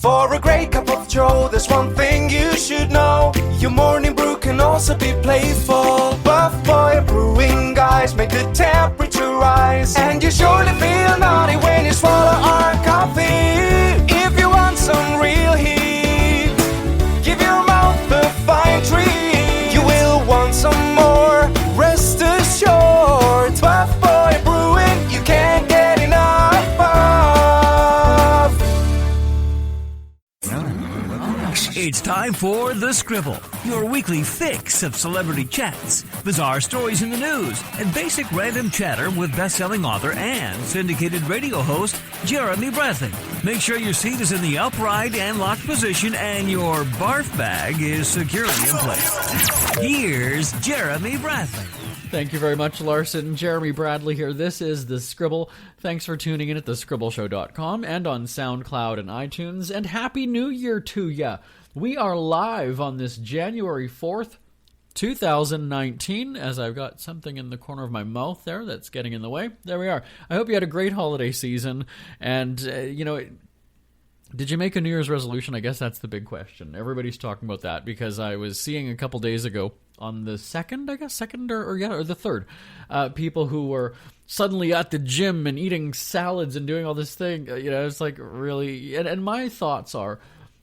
For a great cup of joe, there's one thing you should know. Your morning brew can also be playful. Buff Boy Brewing guys make the temperature rise. And you surely feel naughty when you swallow our coffee. If you want some real heat, give your mouth a fine treat. You will want some more, rest assured. Buff Boy Brewing, you can't get enough of. It's time for The Scribble, your weekly fix of celebrity chats, bizarre stories in the news, and basic random chatter with best-selling author and syndicated radio host Jeremy Bradley. Make sure your seat is in the upright and locked position and your barf bag is securely in place. Here's Jeremy Bradley. Thank you very much, Larson. Jeremy Bradley here. This is The Scribble. Thanks for tuning in at thescribbleshow.com and on SoundCloud and iTunes. And Happy New Year to ya. We are live on this January 4th, 2019, as I've got something in the corner of my mouth there that's getting in the way. There we are. I hope you had a great holiday season. And, did you make a New Year's resolution? I guess that's the big question. Everybody's talking about that because I was seeing a couple days ago on the second or the 3rd, people who were suddenly at the gym and eating salads and doing all this thing. It's like really, and my thoughts are,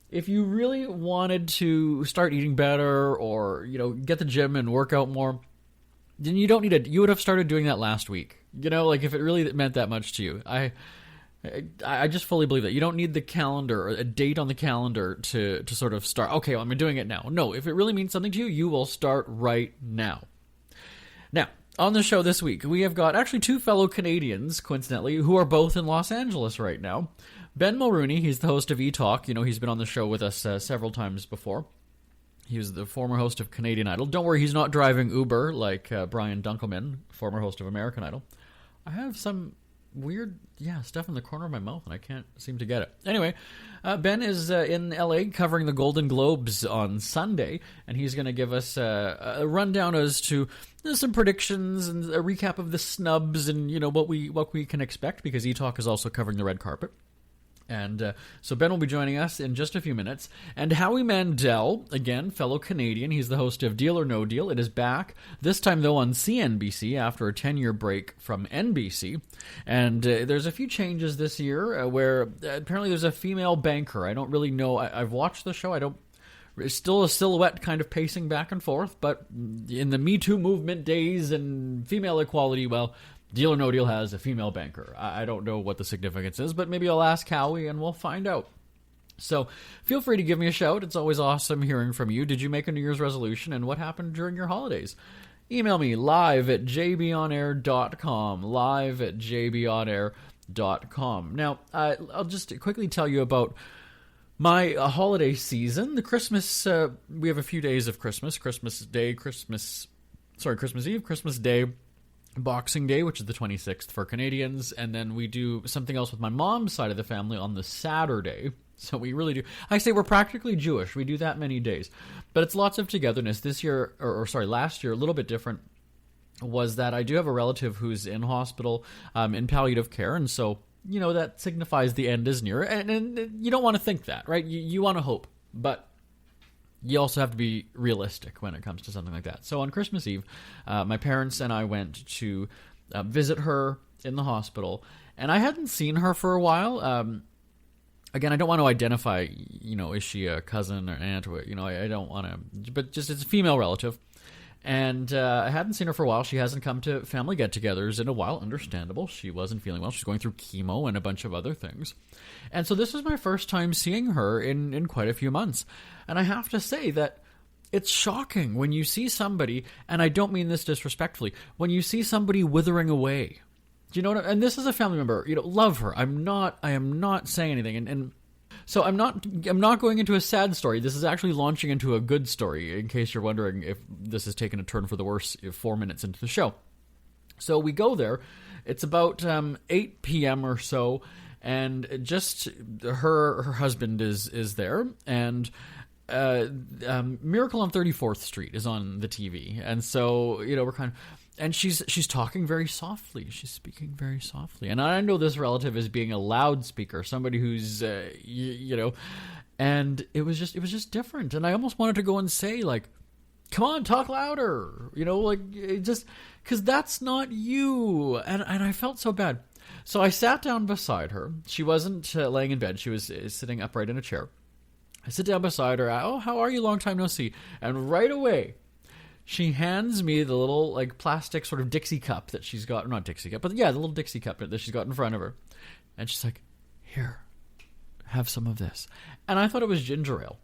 if you really wanted to start eating better or, get the gym and work out more, then you don't need it. You would have started doing that last week. If it really meant that much to you. I just fully believe that. You don't need the calendar or a date on the calendar to sort of start, okay, well, I'm doing it now. No, if it really means something to you, you will start right now. Now, on the show this week, we have got actually two fellow Canadians, coincidentally, who are both in Los Angeles right now. Ben Mulroney, he's the host of etalk. He's been on the show with us several times before. He was the former host of Canadian Idol. Don't worry, he's not driving Uber like Brian Dunkelman, former host of American Idol. I have some weird, stuff in the corner of my mouth, and I can't seem to get it. Anyway, Ben is in L.A. covering the Golden Globes on Sunday, and he's going to give us a rundown as to some predictions and a recap of the snubs and, what we can expect, because etalk is also covering the red carpet. And so Ben will be joining us in just a few minutes. And Howie Mandel, again, fellow Canadian, he's the host of Deal or No Deal. It is back, this time, though, on CNBC after a 10-year break from NBC. And there's a few changes this year where apparently there's a female banker. I don't really know. I've watched the show. It's still a silhouette kind of pacing back and forth. But in the Me Too movement days and female equality, well, Deal or No Deal has a female banker. I don't know what the significance is, but maybe I'll ask Howie and we'll find out. So feel free to give me a shout. It's always awesome hearing from you. Did you make a New Year's resolution, and what happened during your holidays? Email me live@jbonair.com, live@jbonair.com. Now, I'll just quickly tell you about my holiday season. The Christmas, we have a few days of Christmas. Christmas Eve, Christmas Day, Boxing Day, which is the 26th for Canadians, and then we do something else with my mom's side of the family on the Saturday. So we really do. I say we're practically Jewish. We do that many days. But it's lots of togetherness. This year, last year, a little bit different, was that I do have a relative who's in hospital, in palliative care, and so, that signifies the end is near. And you don't want to think that, right? You want to hope. But you also have to be realistic when it comes to something like that. So on Christmas Eve, my parents and I went to visit her in the hospital, and I hadn't seen her for a while. Again, I don't want to identify, is she a cousin or aunt or, I don't want to, but just it's a female relative. And I hadn't seen her for a while. She hasn't come to family get-togethers in a while. Understandable. She wasn't feeling well. She's going through chemo and a bunch of other things. And so this was my first time seeing her in quite a few months. And I have to say that it's shocking when you see somebody, and I don't mean this disrespectfully, when you see somebody withering away. Do you know what and this is a family member. Love her. I am not saying anything. And so I'm not going into a sad story. This is actually launching into a good story, in case you're wondering if this has taken a turn for the worse 4 minutes into the show. So we go there. It's about 8 p.m. or so, and just her husband is there, and Miracle on 34th Street is on the TV. And so, we're kind of, and she's talking very softly. She's speaking very softly. And I know this relative as being a loudspeaker, somebody who's, and it was just different. And I almost wanted to go and say, like, come on, talk louder, just because that's not you. And I felt so bad. So I sat down beside her. She wasn't laying in bed. She was sitting upright in a chair. I sit down beside her. Oh, how are you? Long time no see. And right away, she hands me the little, like, plastic sort of Dixie cup that she's got. Not Dixie cup, but yeah, the little Dixie cup that she's got in front of her. And she's like, here, have some of this. And I thought it was ginger ale.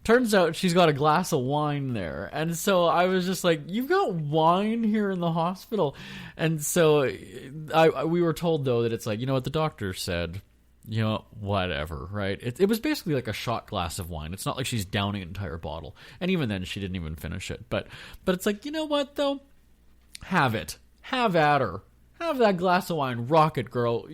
Turns out she's got a glass of wine there. And so I was just like, you've got wine here in the hospital. And so we were told, though, that it's like, what the doctor said, whatever, right? It was basically like a shot glass of wine. It's not like she's downing an entire bottle. And even then, she didn't even finish it. But it's like, you know what, though? Have it. Have at her. Have that glass of wine. Rock it, girl.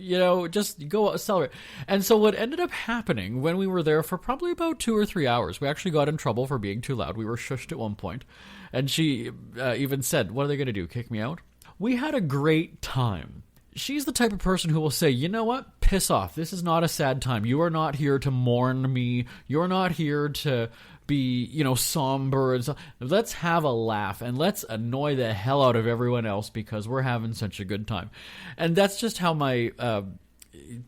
Just go out, celebrate. And so what ended up happening when we were there for probably about 2 or 3 hours, we actually got in trouble for being too loud. We were shushed at one point. And she even said, what are they going to do, kick me out? We had a great time. She's the type of person who will say, you know what? Piss off. This is not a sad time. You are not here to mourn me. You're not here to be, somber. And so let's have a laugh and let's annoy the hell out of everyone else because we're having such a good time. And that's just how my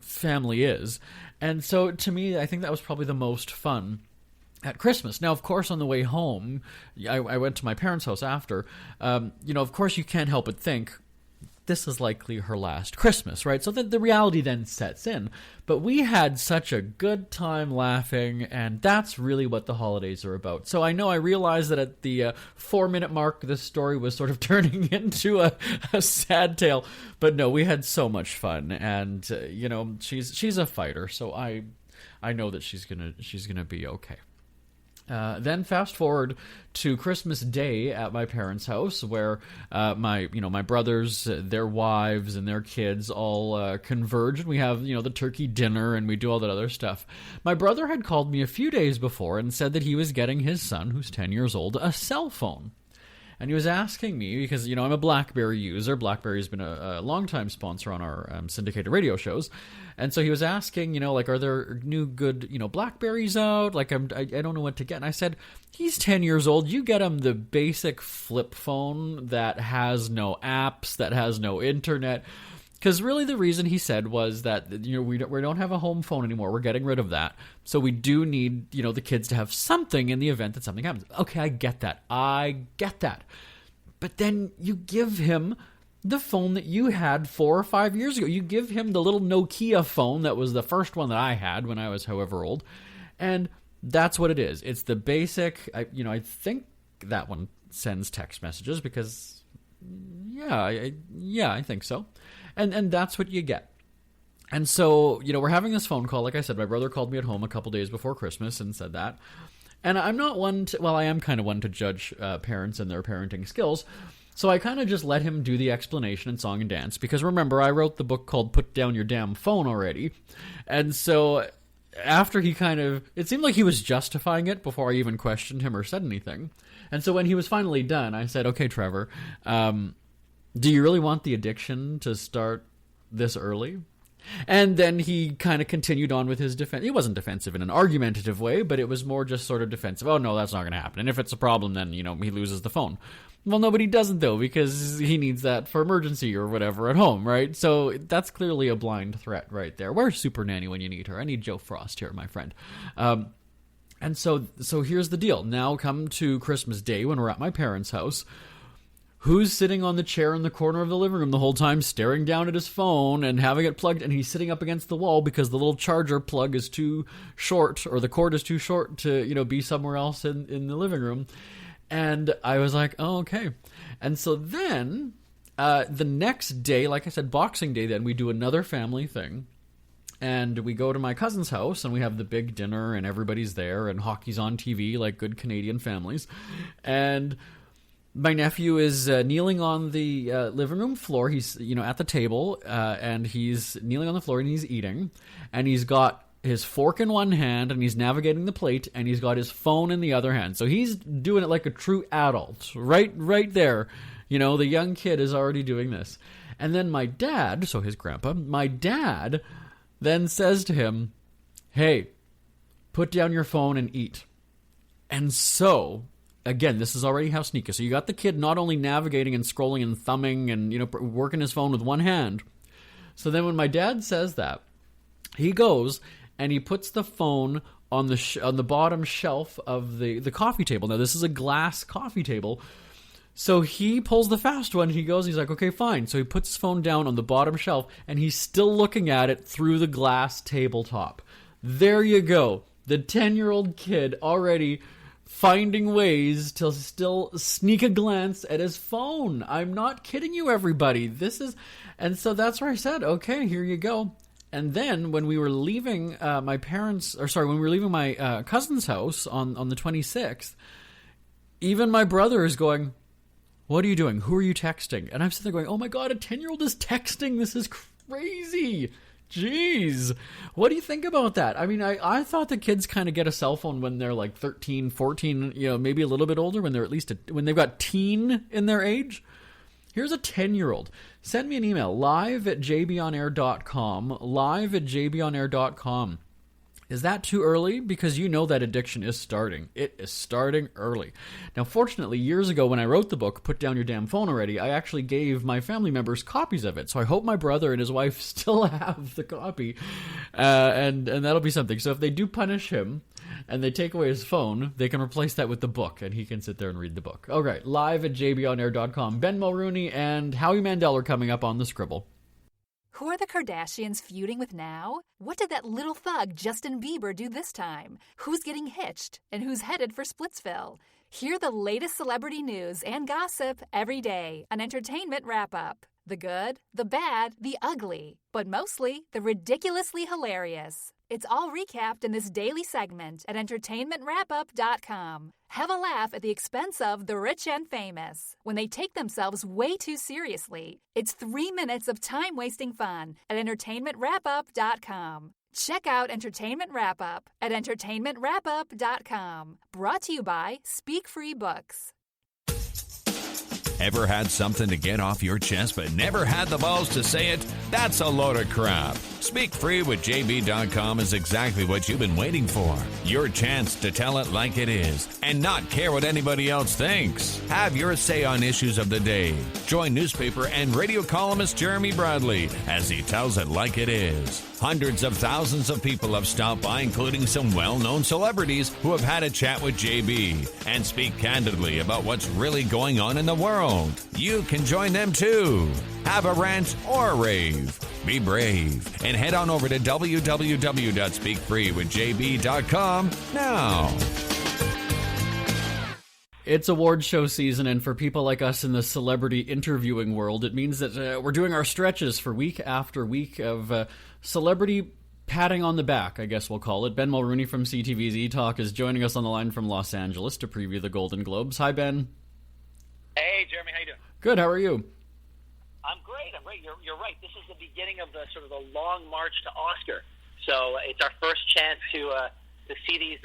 family is. And so to me, I think that was probably the most fun at Christmas. Now, of course, on the way home, I went to my parents' house after. Of course, you can't help but think, this is likely her last Christmas, right? So the reality then sets in. But we had such a good time laughing, and that's really what the holidays are about. So I realized that at the 4-minute mark, this story was sort of turning into a sad tale. But no, we had so much fun, and she's a fighter, so I know that she's gonna be okay. Then fast forward to Christmas Day at my parents' house, where my brothers, their wives, and their kids all converge, and we have the turkey dinner, and we do all that other stuff. My brother had called me a few days before and said that he was getting his son, who's 10 years old, a cell phone. And he was asking me, because, I'm a BlackBerry user. BlackBerry's been a long-time sponsor on our syndicated radio shows. And so he was asking, are there new good, BlackBerries out? Like, I don't know what to get. And I said, he's 10 years old. You get him the basic flip phone that has no apps, that has no internet. Because really the reason he said was that, we don't have a home phone anymore. We're getting rid of that. So we do need, the kids to have something in the event that something happens. Okay, I get that. But then you give him the phone that you had 4 or 5 years ago. You give him the little Nokia phone that was the first one that I had when I was however old. And that's what it is. It's the basic, I think that one sends text messages because, I think so. And that's what you get. And so, we're having this phone call. Like I said, my brother called me at home a couple days before Christmas and said that. And I'm not one to, I am kind of one to judge parents and their parenting skills. So I kind of just let him do the explanation in song and dance. Because remember, I wrote the book called Put Down Your Damn Phone already. And so after he it seemed like he was justifying it before I even questioned him or said anything. And so when he was finally done, I said, okay, Trevor, do you really want the addiction to start this early? And then he kind of continued on with his defense. He wasn't defensive in an argumentative way, but it was more just sort of defensive. Oh, no, that's not going to happen. And if it's a problem, then, he loses the phone. Well, nobody doesn't, though, because he needs that for emergency or whatever at home, right? So that's clearly a blind threat right there. Where's Super Nanny when you need her? I need Joe Frost here, my friend. And so here's the deal. Now come to Christmas Day when we're at my parents' house. Who's sitting on the chair in the corner of the living room the whole time, staring down at his phone and having it plugged, and he's sitting up against the wall because the little charger plug is too short, or the cord is too short to, be somewhere else in the living room. And I was like, oh, okay. And so then, the next day, like I said, Boxing Day, then we do another family thing. And we go to my cousin's house, and we have the big dinner, and everybody's there, and hockey's on TV, like good Canadian families. And my nephew is kneeling on the living room floor. He's, at the table, and he's kneeling on the floor, and he's eating. And he's got his fork in one hand, and he's navigating the plate, and he's got his phone in the other hand. So he's doing it like a true adult, right there. You know, the young kid is already doing this. And then my dad, so his grandpa, my dad then says to him, hey, put down your phone and eat. And so, again, this is already how sneaky. So you got the kid not only navigating and scrolling and thumbing and, you know, working his phone with one hand. So then when my dad says that, he goes and he puts the phone on the bottom shelf of the coffee table. Now, this is a glass coffee table. So he pulls the fast one. He's like, okay, fine. So he puts his phone down on the bottom shelf, and he's still looking at it through the glass tabletop. There you go. The 10-year-old kid already finding ways to still sneak a glance at his phone. I'm not kidding you, everybody. And so that's where I said, okay, here you go. And then when we were leaving my cousin's house on the 26th, even my brother is going, what are you doing? Who are you texting? And I'm sitting there going, oh my God, a 10-year-old is texting. This is crazy. Jeez. What do you think about that? I mean, I thought the kids kind of get a cell phone when they're like 13, 14, you know, maybe a little bit older, when they're at least, when they've got teen in their age. Here's a 10-year-old. Send me an email, live@jbonair.com, live@jbonair.com. Is that too early? Because you know that addiction is starting. It is starting early. Now, fortunately, years ago when I wrote the book, Put Down Your Damn Phone Already, I actually gave my family members copies of it. So I hope my brother and his wife still have the copy. And that'll be something. So if they do punish him and they take away his phone, they can replace that with the book, and he can sit there and read the book. All right, live@jbonair.com. Ben Mulroney and Howie Mandel are coming up on the Scribble. Who are the Kardashians feuding with now? What did that little thug Justin Bieber do this time? Who's getting hitched? And who's headed for Splitsville? Hear the latest celebrity news and gossip every day on Entertainment Wrap-Up. The good, the bad, the ugly, but mostly the ridiculously hilarious. It's all recapped in this daily segment at entertainmentwrapup.com. Have a laugh at the expense of the rich and famous when they take themselves way too seriously. It's 3 minutes of time-wasting fun at entertainmentwrapup.com. Check out Entertainment Wrap-Up at entertainmentwrapup.com. Brought to you by Speak Free Books. Ever had something to get off your chest but never had the balls to say it? That's a load of crap. Speak Free with JB.com is exactly what you've been waiting for. Your chance to tell it like it is and not care what anybody else thinks. Have your say on issues of the day. Join newspaper and radio columnist Jeremy Bradley as he tells it like it is. Hundreds of thousands of people have stopped by, including some well-known celebrities who have had a chat with JB and speak candidly about what's really going on in the world. You can join them too. Have a rant or a rave. Be brave and head on over to www.speakfreewithjb.com now. It's award show season, and for people like us in the celebrity interviewing world, it means that we're doing our stretches for week after week of celebrity patting on the back, I guess we'll call it. Ben Mulroney from CTV's etalk is joining us on the line from Los Angeles to preview the Golden Globes. Hi, Ben. Hey, Jeremy, how you doing? Good, how are you? I'm great. You're right. This is the beginning of the sort of the long march to Oscar. So it's our first chance to see these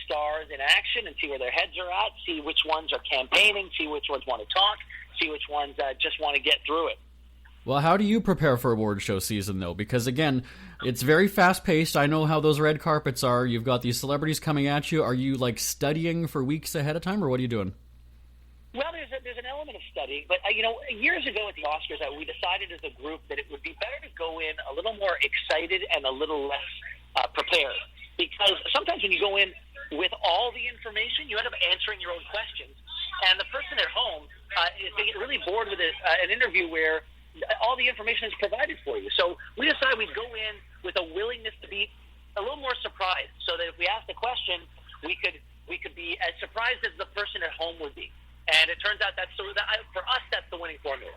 stars in action and see where their heads are at, see which ones are campaigning, see which ones want to talk, see which ones just want to get through it. Well, how do you prepare for award show season, though? Because, again, it's very fast-paced. I know how those red carpets are. You've got these celebrities coming at you. Are you, like, studying for weeks ahead of time, or what are you doing? Well, there's an element of studying, but, years ago at the Oscars, we decided as a group that it would be better to go in a little more excited and a little less prepared. Because sometimes when you go in with all the information, you end up answering your own questions. And the person at home, they get really bored with an interview where all the information is provided for you. So we decided we'd go in with a willingness to be a little more surprised, so that if we asked a question, we could be as surprised as the person at home would be. And it turns out for us, that's the winning formula.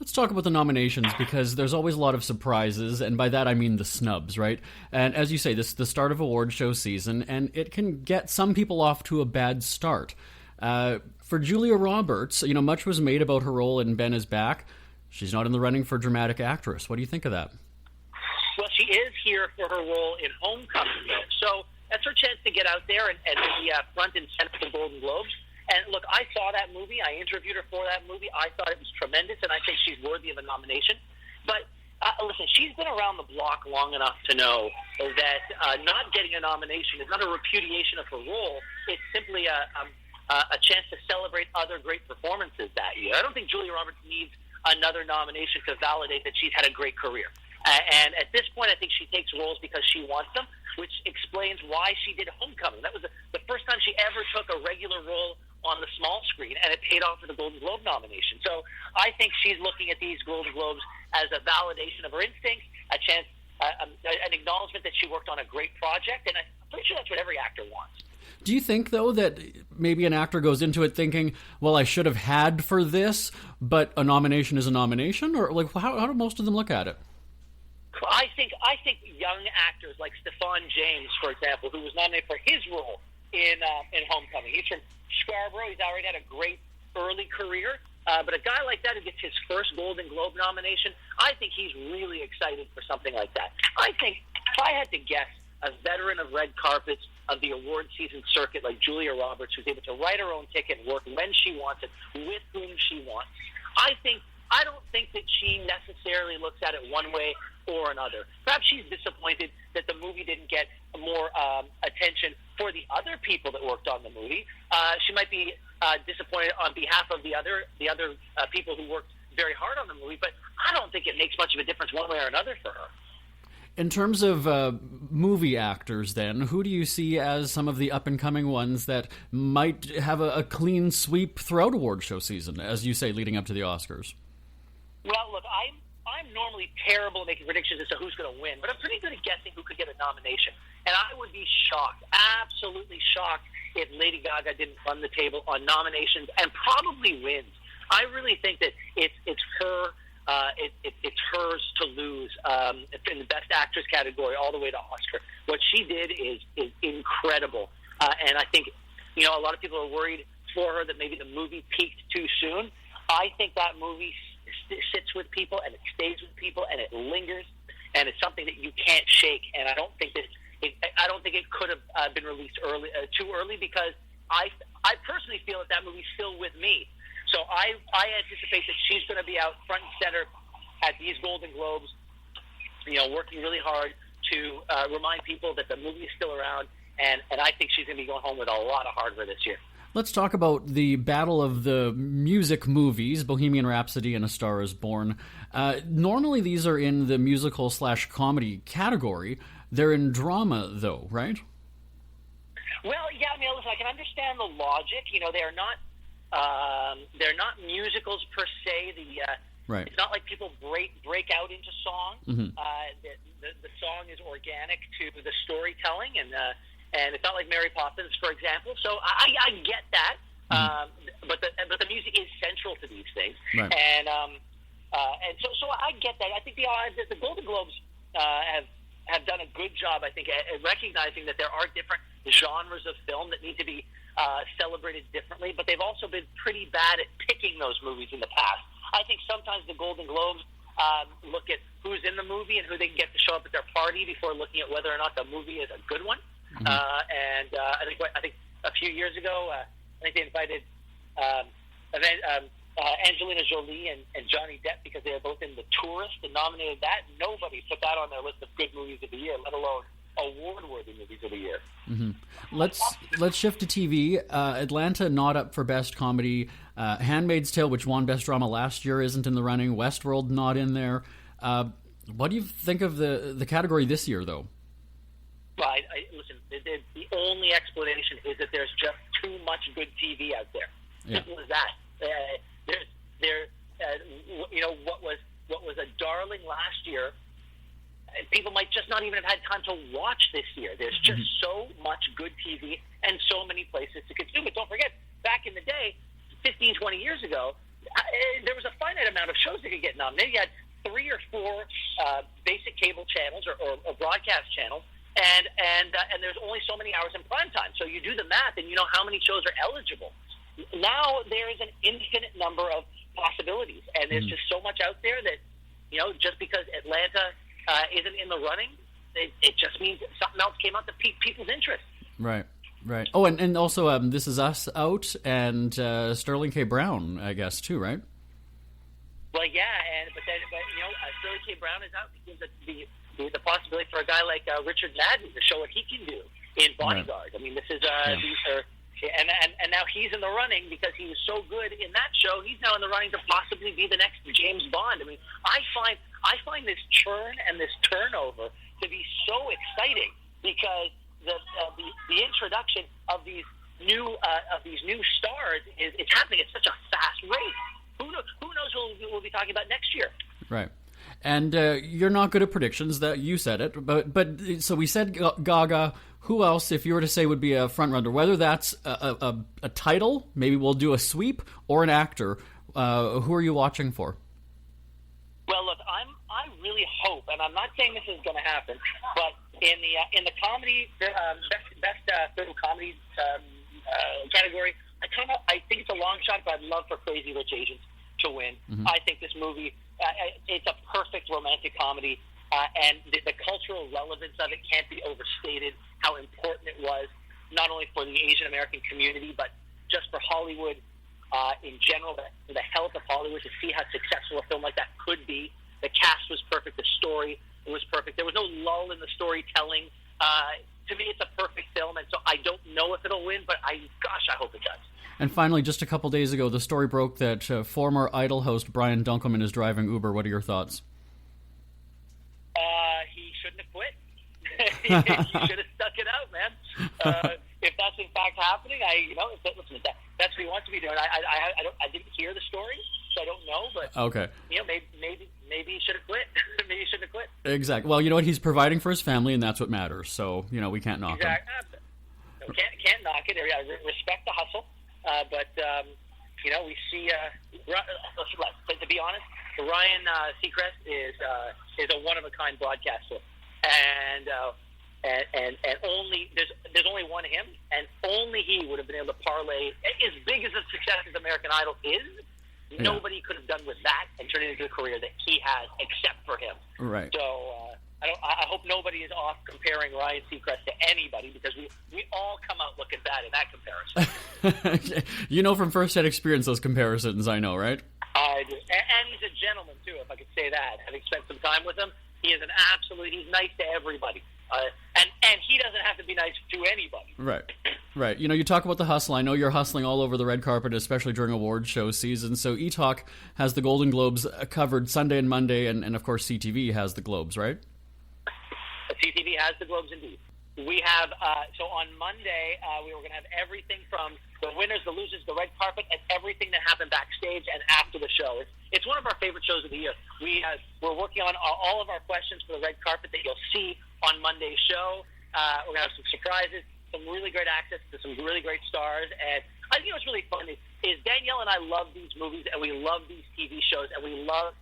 Let's talk about the nominations, because there's always a lot of surprises, and by that I mean the snubs, right? And as you say, this is the start of award show season, and it can get some people off to a bad start. For Julia Roberts, much was made about her role in Ben is Back. She's not in the running for dramatic actress. What do you think of that? Well, she is here for her role in Homecoming, though. So that's her chance to get out there and be front and center of the Golden Globes. And look, I saw that movie. I interviewed her for that movie. I thought it was tremendous, and I think she's worthy of a nomination. But listen, she's been around the block long enough to know that not getting a nomination is not a repudiation of her role. It's simply a chance to celebrate other great performances that year. I don't think Julia Roberts needs another nomination to validate that she's had a great career. And at this point, I think she takes roles because she wants them, which explains why she did Homecoming. That was the first time she ever took a regular role on the small screen, and it paid off for the Golden Globe nomination. So I think she's looking at these Golden Globes as a validation of her instincts, a chance, an acknowledgement that she worked on a great project, and I'm pretty sure that's what every actor wants. Do you think, though, that maybe an actor goes into it thinking, well, I should have had for this, but a nomination is a nomination? Or like, how do most of them look at it? I think young actors like Stephan James, for example, who was nominated for his role in Homecoming. He's from Scarborough. He's already had a great early career. But a guy like that who gets his first Golden Globe nomination, I think he's really excited for something like that. I think, if I had to guess, a veteran of red carpets, of the award season circuit like Julia Roberts, who's able to write her own ticket and work when she wants it, with whom she wants. I don't think that she necessarily looks at it one way or another. Perhaps she's disappointed that the movie didn't get more attention for the other people that worked on the movie. She might be disappointed on behalf of the other people who worked very hard on the movie, but I don't think it makes much of a difference one way or another for her. In terms of movie actors, then, who do you see as some of the up-and-coming ones that might have a clean sweep throughout award show season, as you say, leading up to the Oscars? Well, look, I'm normally terrible at making predictions as to who's going to win, but I'm pretty good at guessing who could get a nomination. And I would be shocked, absolutely shocked, if Lady Gaga didn't run the table on nominations and probably wins. I really think that it's her. It's hers to lose in the Best Actress category all the way to Oscar. What she did is incredible. And I think, a lot of people are worried for her that maybe the movie peaked too soon. I think that movie sits with people and it stays with people and it lingers and it's something that you can't shake. And I don't think that it could have been released too early because I personally feel that movie's still with me. So I anticipate that she's going to be out front and center at these Golden Globes, working really hard to remind people that the movie is still around, and I think she's going to be going home with a lot of hardware this year. Let's talk about the battle of the music movies, Bohemian Rhapsody and A Star is Born. Normally these are in the musical/comedy category. They're in drama, though, right? Well, yeah, listen, I can understand the logic. They're not musicals per se. Right. It's not like people break out into song. Mm-hmm. The song is organic to the storytelling, and it's not like Mary Poppins, for example. So I get that, but the music is central to these things, right. And so I get that. I think the Golden Globes have done a good job, I think, at recognizing that there are different genres of film that need to be celebrated differently, but they've also been pretty bad at picking those movies in the past. I think sometimes the Golden Globes look at who's in the movie and who they can get to show up at their party before looking at whether or not the movie is a good one. Mm-hmm. I think a few years ago, I think they invited Angelina Jolie and Johnny Depp because they were both in The Tourist and nominated that. Nobody put that on their list of good movies of the year, let alone award-worthy movies of the year. Mm-hmm. Let's shift to TV. Atlanta not up for Best Comedy. Handmaid's Tale, which won Best Drama last year, isn't in the running. Westworld not in there. What do you think of the category this year, though? Well, listen, the only explanation is that there's just too much good TV out there. Yeah. Simple as that. What was a darling last year, people might just not even have had time to watch this year. There's just so much good TV and so many places to consume it. Don't forget, back in the day, 15, 20 years ago, there was a finite amount of shows that could get nominated. You had 3 or 4 basic cable channels or broadcast channels, and there's only so many hours in prime time. So you do the math, and you know how many shows are eligible. Now there is an infinite number of possibilities, and there's just so much out there that, just because Atlanta isn't in the running, it just means something else came out to pique people's interest. Right. Right. Oh, and also This Is Us out, and Sterling K. Brown, I guess, too, right? Well, yeah, but Sterling K. Brown is out. It gives the possibility for a guy like Richard Madden to show what he can do in Bodyguard. Right. I mean, this is these are, and now he's in the running because he was so good in that show. He's now in the running to possibly be the next James Bond. I mean, I find this churn and this turnover to be so exciting because the introduction of these new stars is happening at such a fast rate. Who knows who we'll be talking about next year? Right. And you're not good at predictions. That you said it, but so we said Gaga. Who else, if you were to say, would be a front runner? Whether that's a title, maybe we'll do a sweep, or an actor. Who are you watching for? Well, look, I really hope, and I'm not saying this is going to happen, but in the comedy best film comedy category, I think it's a long shot, but I'd love for Crazy Rich Asians to win. Mm-hmm. I think this movie, it's a perfect romantic comedy, and the cultural relevance of it can't be overstated. How important it was, not only for the Asian American community, but just for Hollywood in general, the health of Hollywood, to see how successful a film like that could be. The cast was perfect. The story was perfect. There was no lull in the storytelling. To me, it's a perfect film, and so I don't know if it'll win, but I hope it does. And finally, just a couple days ago, the story broke that former Idol host Brian Dunkelman is driving Uber. What are your thoughts? He shouldn't have quit. He should have stuck it out, man. If that's in fact happening, listen, that's what he wants to be doing. I didn't hear the story, so I don't know. But okay, maybe he should have quit. Maybe he shouldn't have quit. Exactly. Well, you know what? He's providing for his family, and that's what matters. So we can't knock him. No, can't knock it. I respect the hustle, but we see. To be honest, Ryan Seacrest is a one of a kind broadcaster, and only there's only one him, and only he would have been able to parlay as big as a success as American Idol is. Yeah. Nobody could have done with that and turned it into a career that he has, except for him. Right. So I hope nobody is off comparing Ryan Seacrest to anybody, because we all come out looking bad in that comparison. From first-hand experience, those comparisons, I know, right? I do. And he's a gentleman, too, if I could say that. Having spent some time with him, he is he's nice to everybody. And he doesn't have to be nice to anybody. Right. You talk about the hustle. I know you're hustling all over the red carpet, especially during award show season. So eTalk has the Golden Globes covered Sunday and Monday, and of course CTV has the Globes, right? CTV has the Globes, indeed. We have, so on Monday, we were going to have everything from the winners, the losers, the red carpet, and everything that happened backstage and after the show. It's one of our favorite shows of the year. We're working on all of our questions for the red carpet that you'll see on Monday's show. We're going to have some surprises, some really great access to some really great stars. And I think what's really fun is Danielle and I love these movies, and we love these TV shows, and we love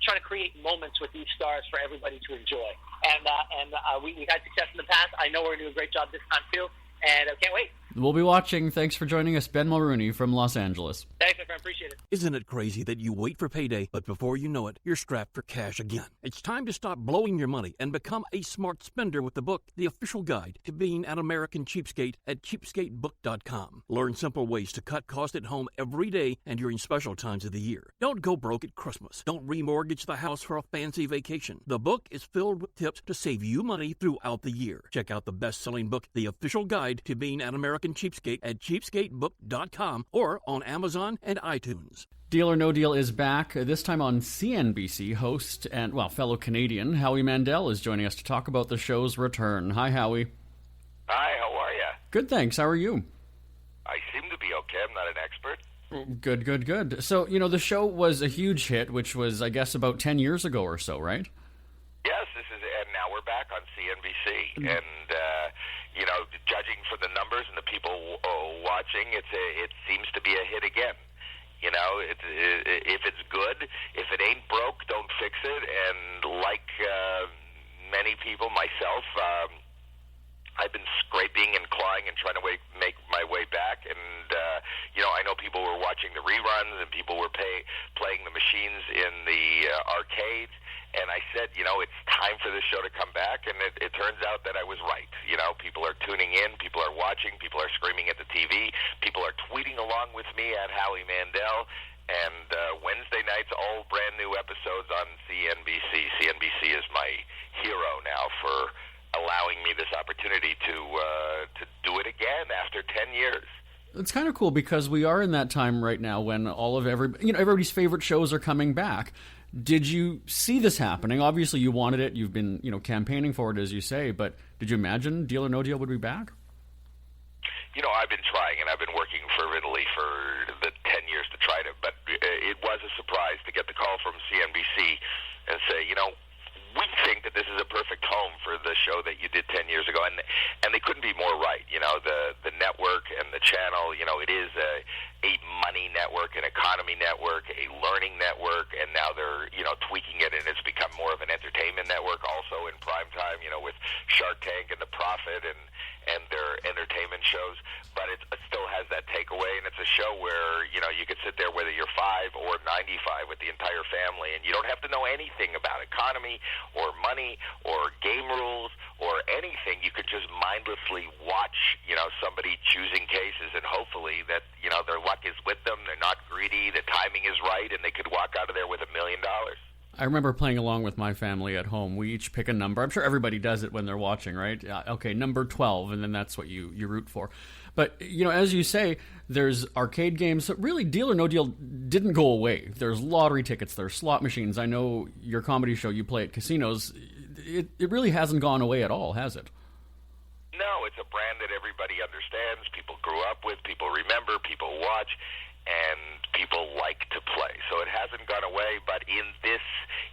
trying to create moments with these stars for everybody to enjoy. And we've had success in the past. I know we're going to do a great job this time, too. And I can't wait. We'll be watching. Thanks for joining us, Ben Mulroney from Los Angeles. Thanks, my friend. Appreciate it. Isn't it crazy that you wait for payday, but before you know it, you're strapped for cash again? It's time to stop blowing your money and become a smart spender with the book, The Official Guide to Being an American Cheapskate, at cheapskatebook.com. Learn simple ways to cut costs at home every day and during special times of the year. Don't go broke at Christmas. Don't remortgage the house for a fancy vacation. The book is filled with tips to save you money throughout the year. Check out the best-selling book, The Official Guide to Being an American Cheapskate, at cheapskatebook.com or on Amazon and iTunes. Deal or No Deal is back, this time on CNBC. Host and, fellow Canadian Howie Mandel is joining us to talk about the show's return. Hi, Howie. Hi, how are you? Good, thanks. How are you? I seem to be okay. I'm not an expert. Good. So, the show was a huge hit, which was, I guess, about 10 years ago or so, right? Yes, and now we're back on CNBC. And, judging from the numbers and the people watching, it seems to be a hit again. If it's good, if it ain't broke, don't fix it. And like many people, myself, I've been scraping and clawing and trying to make my way back. And, I know people were watching the reruns and people were playing the machines in the arcades. And I said, it's time for this show to come back, and it turns out that I was right. People are tuning in, people are watching, people are screaming at the TV, people are tweeting along with me at Howie Mandel, and Wednesday nights, all brand new episodes on CNBC. CNBC is my hero now for allowing me this opportunity to do it again after 10 years. It's kind of cool because we are in that time right now when everybody's favorite shows are coming back. Did you see this happening? Obviously, you wanted it. You've been, campaigning for it, as you say. But did you imagine Deal or No Deal would be back? I've been trying, and I've been working for Italy for the 10 years to try to. But it was a surprise to get the call from CNBC and say, we think that this is a perfect home for the show that you did 10 years ago, and they couldn't be more right. The network and the channel, it is a money network, an economy network, a learning network, and now they're tweaking it, and it's become more of an entertainment network also in prime time, with Shark Tank and The Profit and their entertainment shows. But it still has that takeaway, and it's a show where you could sit there whether you're 5 or 95 with the entire family, and you don't have to know anything about economy or money or game rules or anything. You could just mindlessly watch somebody choosing cases, and hopefully that their luck is with them, they're not greedy, the timing is right, and they could walk out of there with $1 million. I remember playing along with my family at home. We each pick a number. I'm sure everybody does it when they're watching, right? Okay, number 12, and then that's what you root for. But, as you say, there's arcade games. Really, Deal or No Deal didn't go away. There's lottery tickets, there's slot machines. I know your comedy show you play at casinos. It really hasn't gone away at all, has it? No, it's a brand that everybody understands, people grew up with, people remember, people watch, and people like to play. So it hasn't gone away, but in this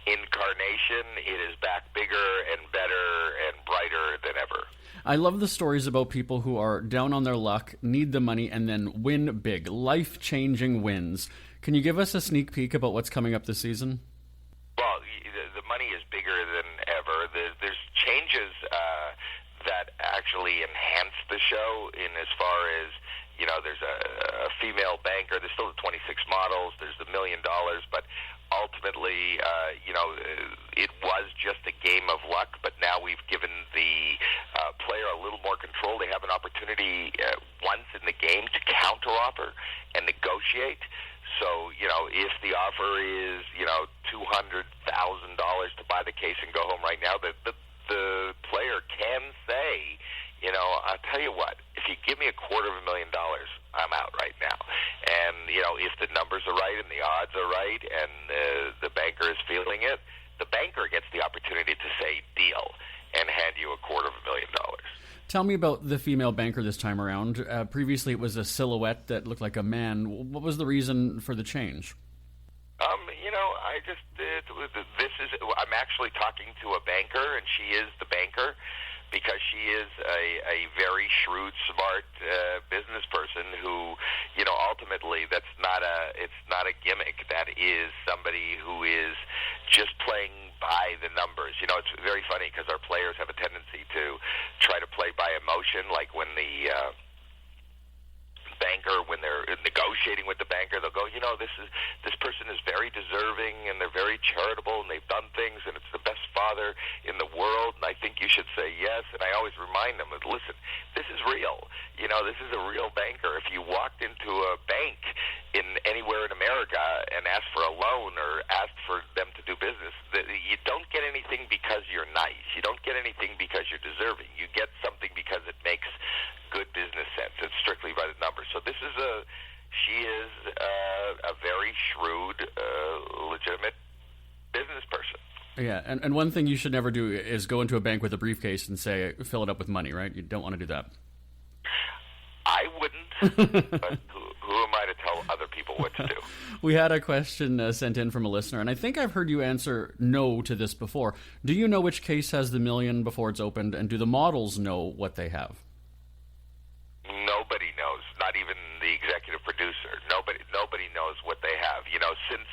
incarnation, it is back bigger and better and brighter than ever. I love the stories about people who are down on their luck, need the money, and then win big, life-changing wins. Can you give us a sneak peek about what's coming up this season? Well, the money is bigger than ever. There's changes that actually enhance the show in as far as, there's a female banker. There's still the 26 models. There's the $1 million. But ultimately, it was just a game of luck. But now we've given the player a little more control. They have an opportunity once in the game to counteroffer and negotiate. So, if the offer is, $200,000 to buy the case and go home right now, the player can say, I'll tell you what, if you give me $250,000, I'm out right now. And, if the numbers are right and the odds are right and the banker is feeling it, the banker gets the opportunity to say deal and hand you $250,000. Tell me about the female banker this time around. Previously it was a silhouette that looked like a man. What was the reason for the change? I'm actually talking to a banker, and she is the banker because she is a very shrewd, smart business person who, ultimately it's not a gimmick. That is somebody who is just playing by the numbers. It's very funny because our players have a tendency to try to play by emotion, like when the banker, when they're negotiating with the banker, they'll go, this person is very deserving and they're very charitable and they've done things and it's the best father in the world and I think you should say yes. And I always remind them, listen, this is real. This is a real banker. If you walked into a bank in anywhere in America and asked for a loan or asked for them to do business, you don't get anything because you're nice. You don't get anything because you're deserving. You get something because it makes good business sense. It's strictly by the numbers. So she is a very shrewd, legitimate business person. Yeah, and one thing you should never do is go into a bank with a briefcase and say, fill it up with money, right? You don't want to do that. I wouldn't, but who am I to tell other people what to do? We had a question sent in from a listener, and I think I've heard you answer no to this before. Do you know which case has the $1 million before it's opened, and do the models know what they have? Nobody knows, not even the executive producer. Nobody knows what they have. Since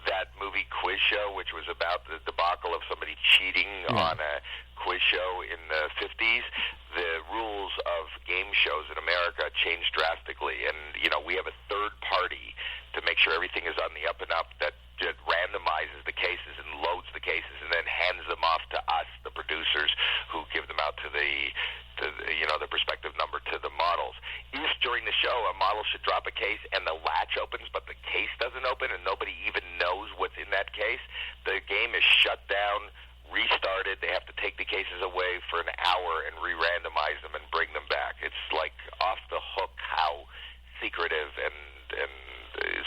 that movie Quiz Show, which was about the debacle of somebody cheating on a quiz show in the 50s, the rules of game shows in America changed drastically. And, we have a third party to make sure everything is on the up and up that randomizes the cases and loads the cases and the prospective number to the models. If during the show a model should drop a case and the latch opens but the case doesn't open and nobody even knows what's in that case, the game is shut down, restarted. They have to take the cases away for an hour and re-randomize them and bring them back. It's like off the hook how secretive and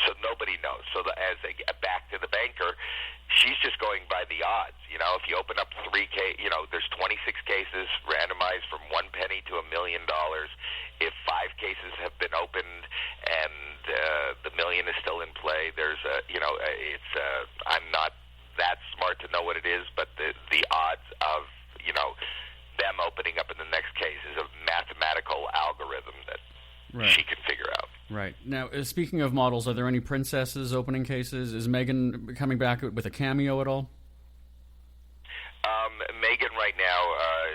so nobody knows. So as they get back to the banker, she's just going by the odds. If you open up there's 26 cases randomized from 1 penny to $1 million. If 5 cases have been opened and the million is still in play, there's I'm not that smart to know what it is, but the odds of them opening up in the next case is a mathematical algorithm that she can figure out. Right. Now, speaking of models, are there any princesses opening cases? Is Megan coming back with a cameo at all? Megan right now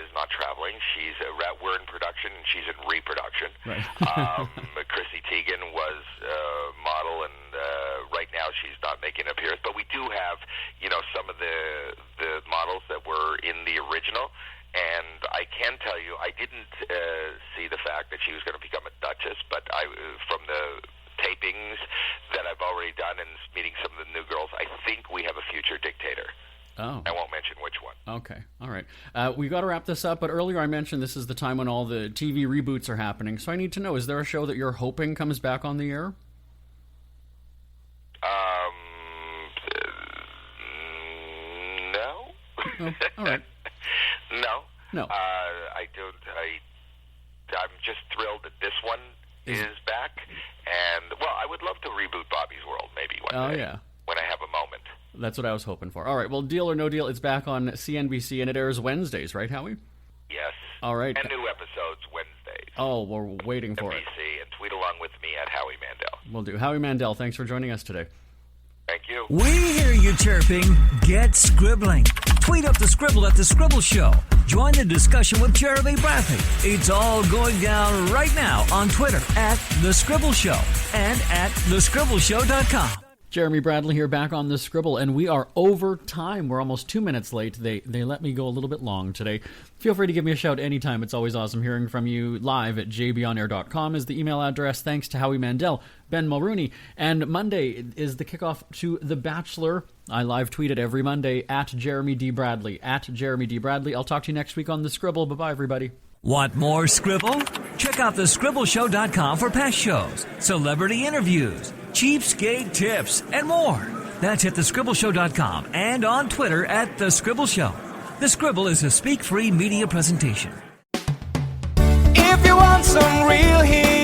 is not traveling. We're in production and she's in reproduction. Right. Chrissy Teigen was a model, and right now she's not making an appearance. But we do have, some of the models that were in the original. And I can tell you, I didn't see the fact that she was going to become a duchess, but from the tapings that I've already done and meeting some of the new girls, I think we have a future dictator. Oh. I won't mention which one. Okay. All right. We got to wrap this up, but earlier I mentioned this is the time when all the TV reboots are happening, so I need to know, is there a show that you're hoping comes back on the air? No. Oh, all right. No. I don't. I'm just thrilled that this one is back. And, I would love to reboot Bobby's World maybe one day. Yeah. When I have a moment. That's what I was hoping for. All right. Well, Deal or No Deal, it's back on CNBC, and it airs Wednesdays, right, Howie? Yes. All right. And new episodes Wednesdays. Oh, we're waiting for it. NBC, and tweet along with me at Howie Mandel. Will do. Howie Mandel, thanks for joining us today. Thank you. We hear you chirping. Get scribbling. Tweet up the Scribble at The Scribble Show. Join the discussion with Jeremy Bradley. It's all going down right now on Twitter at The Scribble Show and at thescribbleshow.com. Jeremy Bradley here, back on The Scribble, and we are over time. We're almost 2 minutes late. They let me go a little bit long today. Feel free to give me a shout anytime. It's always awesome hearing from you. Live at jbonair.com is the email address. Thanks to Howie Mandel, Ben Mulroney. And Monday is the kickoff to The Bachelor. I live tweet it every Monday at Jeremy D. Bradley. At Jeremy D. Bradley. I'll talk to you next week on The Scribble. Bye-bye, everybody. Want more Scribble? Check out thescribbleshow.com for past shows, celebrity interviews, cheapskate tips, and more. That's at thescribbleshow.com and on Twitter at The Scribble Show. The Scribble is a speak-free media presentation. If you want some real heat